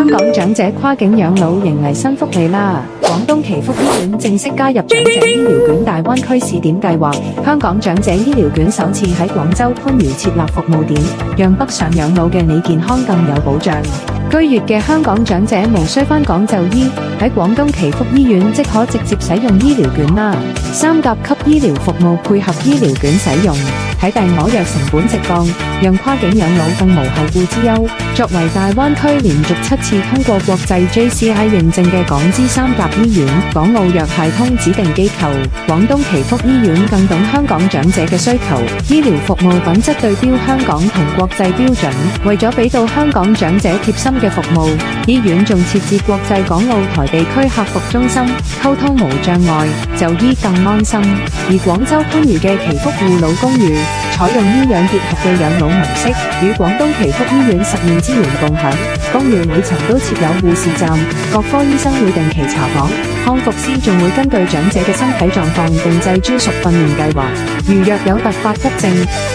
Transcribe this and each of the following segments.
香港長者跨境養老迎嚟新福利啦！廣東祈福醫院正式加入長者醫療券大灣區試點計劃，香港長者醫療券首次喺廣州番禺設立服務點，讓北上養老嘅你健康更有保障。居粵嘅香港長者無需返港就醫，喺廣東祈福醫院即可直接使用醫療券啦。3甲級醫療服務配合醫療券使用，睇病攞藥成本直降，讓跨境養老更無後顧之憂。作為大灣區連續7次通過國際 JCI 認證嘅港資3甲醫院，港澳藥械通指定機構，廣東祈福醫院更懂香港長者嘅需求，醫療服務品質對標香港同國際標準。為咗俾到香港長者貼心嘅服務，醫院仲設置國際港澳台地區客服中心，溝通無障礙，就醫更安心。而廣州番禺嘅祈福護老公寓，採用醫養結合嘅養老模式，與廣東祈福醫院實驗資源共享。公寓每層都設有護士站，各科醫生會定期查訪，康復師仲會根據長者嘅身體狀況定製專屬訓練計劃。如若有突發急症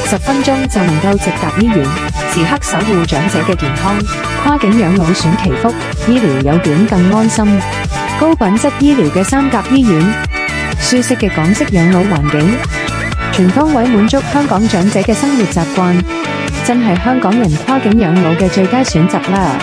，10分鐘就能夠直達醫院，時刻守護長者嘅健康。跨境養老選祈福，醫療有券更安心。高品質醫療嘅3甲醫院，舒適嘅港式養老環境，全方位滿足香港長者嘅生活習慣，真係香港人跨境養老嘅最佳選擇啦！